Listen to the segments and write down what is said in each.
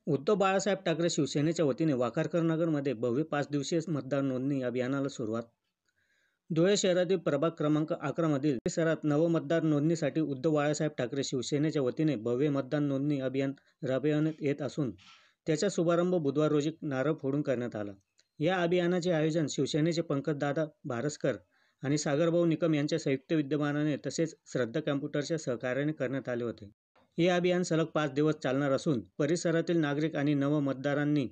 उद्धव बाळासाहेब ठाकरे शिवसेनेच्या वतीने वाकारकर नगरमध्ये भव्य 5 दिवसीय मतदार नोंदणी अभियानाला सुरुवात. धुळे शहरातील प्रभाग क्रमांक 11 मधील परिसरात नवमतदार नोंदणीसाठी उद्धव बाळासाहेब ठाकरे शिवसेनेच्या वतीने भव्य मतदान नोंदणी अभियान राबविण्यात येत असून त्याचा शुभारंभ बुधवार रोजी नारळ फोडून करण्यात आला. या अभियानाचे आयोजन शिवसेनेचे पंकजदादा भारसकर आणि सागरभाऊ निकम यांच्या संयुक्त विद्यमानाने तसेच श्रद्धा कॉम्प्युटरच्या सहकार्याने करण्यात आले होते. हे अभियान सलग 5 दिवस चालणार असून परिसरातील नागरिक आणि नवमतदारांनी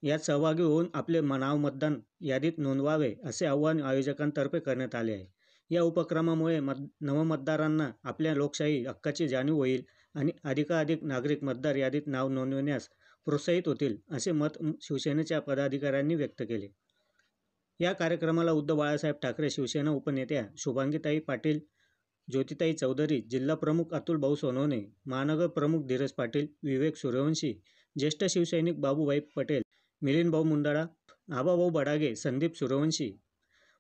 यात सहभागी होऊन आपले नाव मतदान यादीत नोंदवावे असे आवाहन आयोजकांतर्फे करण्यात आले आहे. या उपक्रमामुळे नवमतदारांना आपल्या लोकशाही हक्काची जाणीव होईल आणि अधिकाधिक नागरिक मतदार यादीत नाव नोंदवण्यास प्रोत्साहित होतील असे मत शिवसेनेच्या पदाधिकाऱ्यांनी व्यक्त केले. या कार्यक्रमाला उद्धव बाळासाहेब ठाकरे शिवसेना उपनेत्या शुभांगीताई पाटील, ज्योतिताई चौधरी, जिल्हा प्रमुख अतुलभाऊ सोनवणे, महानगर प्रमुख धीरज पाटील, विवेक सूर्यवंशी, ज्येष्ठ शिवसैनिक बाबूभाई पटेल, मिलिंदभाऊ मुंदडा, आबाभाऊ बडागे, संदीप सूर्यवंशी,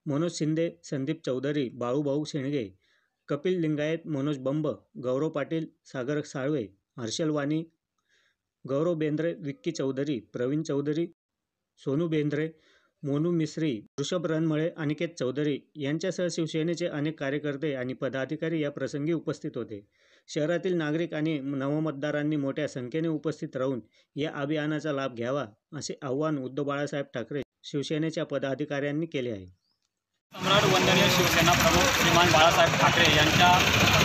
मनोज शिंदे, संदीप चौधरी, बाळूभाऊ शेणगे, कपिल लिंगायत, मनोज बंब, गौरव पाटील, सागर साळवे, हर्षल वाणी, गौरव बेंद्रे, विक्की चौधरी, प्रवीण चौधरी, सोनू बेंद्रे, मोनू मिस्त्री, ऋषभ रणमळे, अनिकेत चौधरी यांच्यासह शिवसेनेचे अनेक कार्यकर्ते आणि पदाधिकारी या प्रसंगी उपस्थित होते. शहरातील नागरिक आणि नवमतदारांनी मोठ्या संख्येने उपस्थित राहून या अभियानाचा लाभ घ्यावा असे आवाहन उद्धव बाळासाहेब ठाकरे शिवसेनेच्या पदाधिकाऱ्यांनी केले आहे. सम्राट वंदनीय शिवसेना प्रमुख श्रीमान बाळासाहेब ठाकरे यांच्या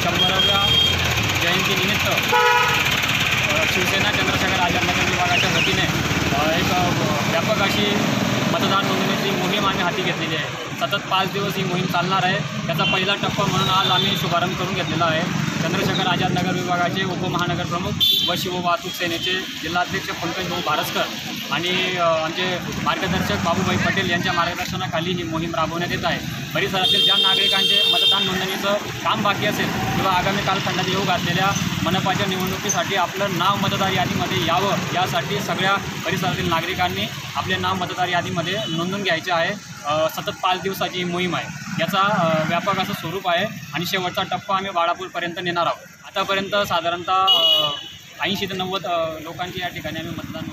100व्या जयंतीनिमित्त शिवसेना चंद्रशेखर आझादनगर विभागाच्या वतीने एक व्यापक अशी मतदार नोंदणीची मोहीम आम्ही हाती घेतलेली आहे. सतत 5 दिवस ही मोहीम चालणार आहे. त्याचा पहिला टप्पा म्हणून आज आम्ही शुभारंभ करून घेतलेला आहे. चंद्रशेखर आझादनगर विभागाचे उपमहानगर प्रमुख व शिववाहतूक सेनेचे जिल्हाध्यक्ष पंकजभाऊ भारसकर आणि आमचे मार्गदर्शक बाबूभाई पटेल यांच्या मार्गदर्शनाखाली ही मोहीम राबवण्यात येत आहे. परिसरातील ज्या नागरिकांचे मतदान नोंदणीचं काम बाकी असेल किंवा आगामी कालखंडात येऊ घातलेल्या मनपाच्या निवडणुकीसाठी आपलं नाव मतदार यादीमध्ये यावं यासाठी सगळ्या परिसरातील नागरिकांनी आपले नाव मतदार यादीमध्ये नोंदवून घ्यायचे आहे. सतत 5 दिवसाची ही मोहीम आहे. याचा व्यापक असं स्वरूप आहे आणि शेवटचा टप्पा आम्ही बाळापूरपर्यंत नेणार आहोत. आतापर्यंत साधारणतः 80 ते 90 लोकांची या ठिकाणी आम्ही मतदान